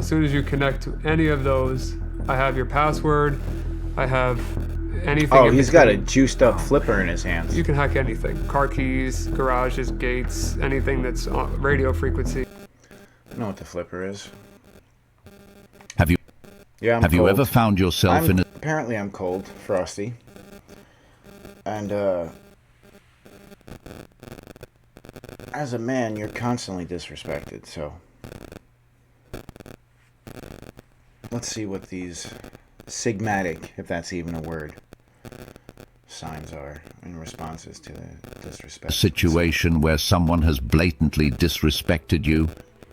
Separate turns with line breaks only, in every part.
As soon as you connect to any of those, I have your password, I have anything.
Oh, he's got a juiced up flipper in his hands.
You can hack anything. Car keys, garages, gates, anything that's on radio frequency.
I know what the flipper is.
Have you?
Yeah, I'm
Have
cold.
you ever found yourself in a...
Apparently I'm cold, frosty. And, as a man, you're constantly disrespected, so... Let's see what these sigmatic, if that's even a word, signs are in responses to the disrespect.
situation where someone has blatantly disrespected you,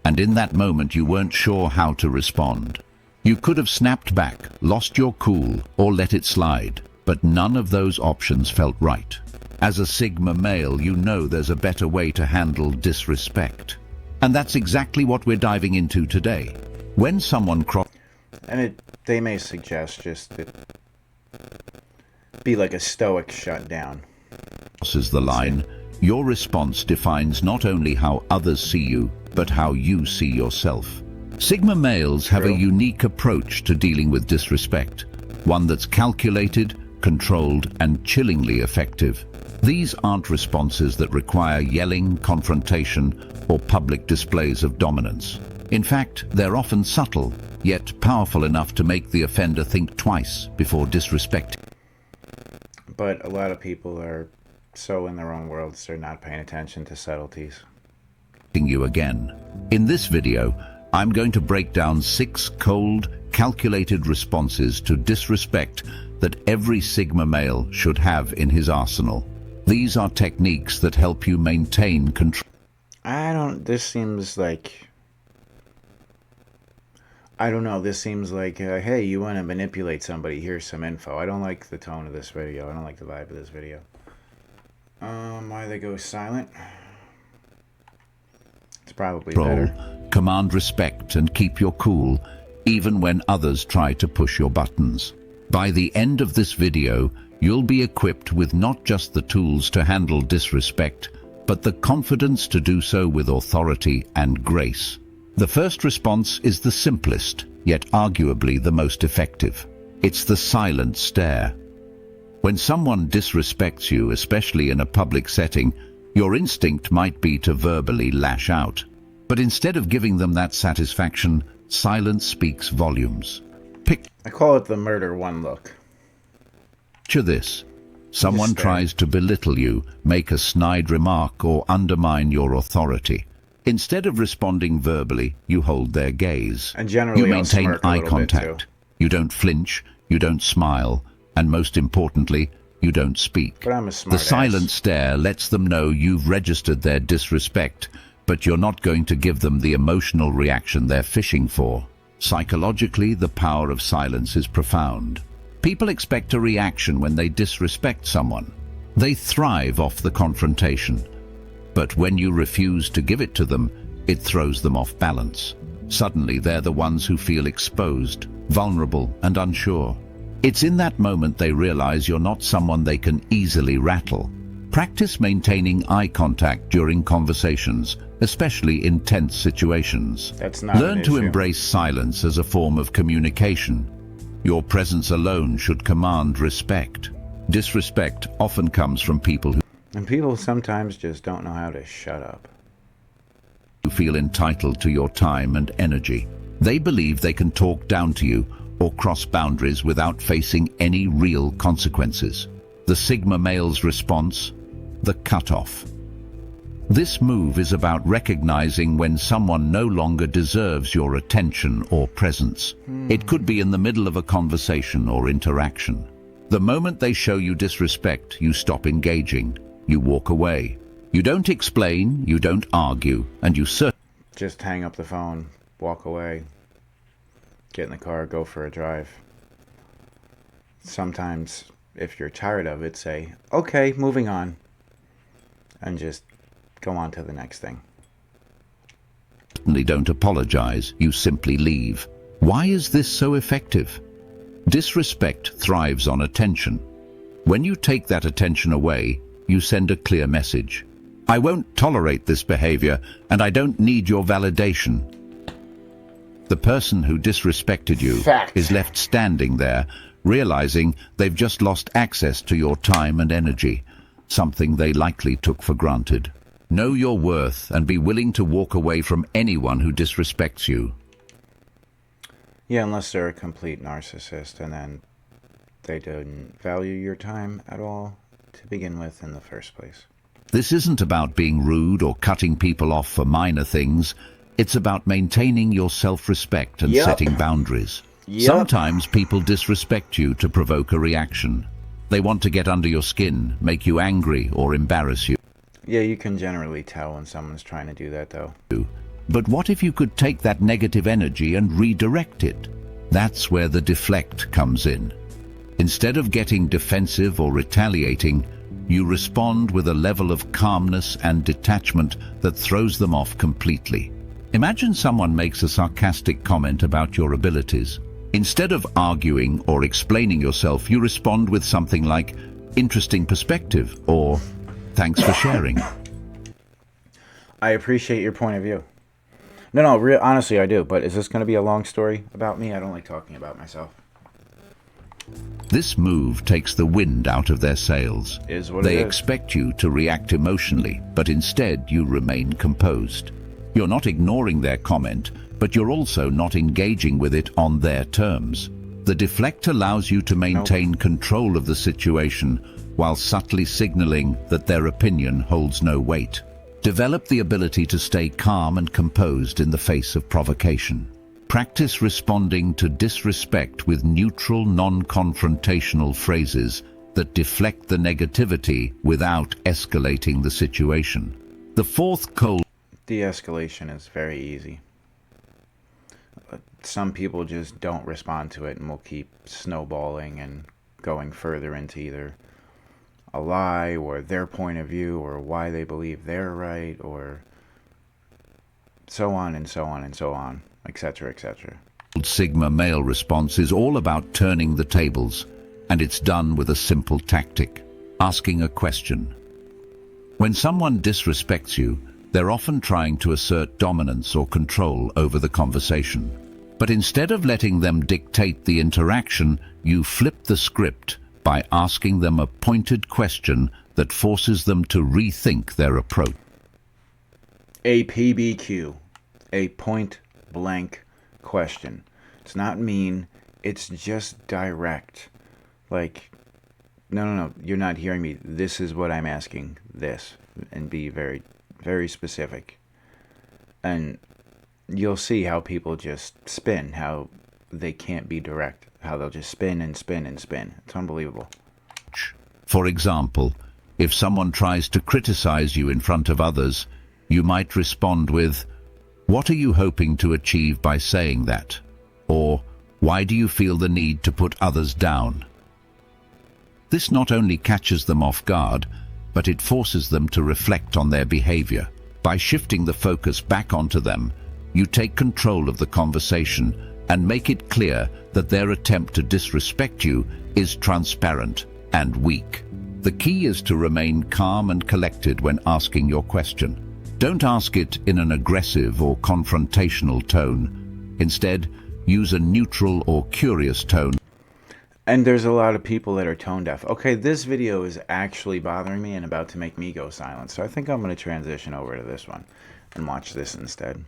and in that moment you weren't sure how to respond. You could have snapped back, lost your cool, or let it slide, but none of those options felt right. As a Sigma male, you know there's a better way to handle disrespect. And that's exactly what we're diving into today. When someone
And they may suggest just that be like a stoic shutdown.
crosses the line, your response defines not only how others see you, but how you see yourself. Sigma males have a unique approach to dealing with disrespect, one that's calculated, controlled, and chillingly effective. These aren't responses that require yelling, confrontation, or public displays of dominance. In fact, they're often subtle, yet powerful enough to make the offender think twice before disrespecting.
But a lot of people are so in their own worlds, they're not paying attention to subtleties.
You again. In this video, I'm going to break down 6 cold, calculated responses to disrespect that every Sigma male should have in his arsenal. These are techniques that help you maintain control.
This seems like... I don't know, this seems like, hey, you want to manipulate somebody, here's some info. I don't like the tone of this video. I don't like the vibe of this video. Why they go silent? It's probably better.
Command respect and keep your cool, even when others try to push your buttons. By the end of this video, you'll be equipped with not just the tools to handle disrespect, but the confidence to do so with authority and grace. The first response is the simplest, yet arguably the most effective. It's the silent stare. When someone disrespects you, especially in a public setting, your instinct might be to verbally lash out. But instead of giving them that satisfaction, silence speaks volumes.
I call it the murder one look.
Picture this. Someone tries to belittle you, make a snide remark, or undermine your authority. Instead of responding verbally, you hold their gaze.
And generally,
you maintain
I'll smirk a
eye
little
contact.
bit too.
You don't flinch, you don't smile, and most importantly, you don't speak.
But I'm a
The
smart ass.
silent stare lets them know you've registered their disrespect, but you're not going to give them the emotional reaction they're fishing for. Psychologically, the power of silence is profound. People expect a reaction when they disrespect someone. They thrive off the confrontation. But when you refuse to give it to them, it throws them off balance. Suddenly, they're the ones who feel exposed, vulnerable, and unsure. It's in that moment they realize you're not someone they can easily rattle. Practice maintaining eye contact during conversations, especially in tense situations.
That's not
Learn
an
to
issue.
embrace silence as a form of communication. Your presence alone should command respect. Disrespect often comes from people
And people sometimes just don't know how to shut up.
who feel entitled to your time and energy. They believe they can talk down to you or cross boundaries without facing any real consequences. The Sigma male's response? The cutoff. This move is about recognizing when someone no longer deserves your attention or presence. It could be in the middle of a conversation or interaction. The moment they show you disrespect, you stop engaging. You walk away. You don't explain, you don't argue, and you certainly
Just hang up the phone, walk away, get in the car, go for a drive. Sometimes, if you're tired of it, say, okay, moving on, and just go on to the next thing.
don't apologize, you simply leave. Why is this so effective? Disrespect thrives on attention. When you take that attention away, you send a clear message. I won't tolerate this behavior, and I don't need your validation. The person who disrespected you
Fact.
is left standing there, realizing they've just lost access to your time and energy, something they likely took for granted. Know your worth and be willing to walk away from anyone who disrespects you.
Yeah, unless they're a complete narcissist and then they didn't value your time at all to begin with in the first place.
This isn't about being rude or cutting people off for minor things. It's about maintaining your self-respect and
Yep.
setting boundaries.
Yep.
Sometimes people disrespect you to provoke a reaction. They want to get under your skin, make you angry, or embarrass you.
Yeah, you can generally tell when someone's trying to do that, though.
But what if you could take that negative energy and redirect it? That's where the deflect comes in. Instead of getting defensive or retaliating, you respond with a level of calmness and detachment that throws them off completely. Imagine someone makes a sarcastic comment about your abilities. Instead of arguing or explaining yourself, you respond with something like, "Interesting perspective," or "Thanks for sharing."
I appreciate your point of view. No, honestly, I do. But is this going to be a long story about me? I don't like talking about myself.
This move takes the wind out of their sails.
Is what
They
it is.
expect you to react emotionally, but instead you remain composed. You're not ignoring their comment, but you're also not engaging with it on their terms. The deflect allows you to maintain control of the situation while subtly signaling that their opinion holds no weight. Develop the ability to stay calm and composed in the face of provocation. Practice responding to disrespect with neutral, non-confrontational phrases that deflect the negativity without escalating the situation. The fourth cold
De-escalation is very easy. Some people just don't respond to it and will keep snowballing and going further into either a lie or their point of view or why they believe they're right or so on and so on and so on, etc., etc.
Sigma male response is all about turning the tables, and it's done with a simple tactic: asking a question. When someone disrespects you, they're often trying to assert dominance or control over the conversation. But instead of letting them dictate the interaction, you flip the script by asking them a pointed question that forces them to rethink their approach.
A PBQ, a point blank question. It's not mean, it's just direct. Like, no, you're not hearing me. This is what I'm asking, this. And be very, very specific. And you'll see how people just spin, how they can't be direct, how they'll just spin and spin and spin. It's unbelievable.
For example, if someone tries to criticize you in front of others, you might respond with, "What are you hoping to achieve by saying that?" Or, "Why do you feel the need to put others down?" This not only catches them off guard, but it forces them to reflect on their behavior. By shifting the focus back onto them, you take control of the conversation and make it clear that their attempt to disrespect you is transparent and weak. The key is to remain calm and collected when asking your question. Don't ask it in an aggressive or confrontational tone. Instead, use a neutral or curious tone.
And there's a lot of people that are tone deaf. Okay, this video is actually bothering me and about to make me go silent. So I think I'm going to transition over to this one and watch this instead.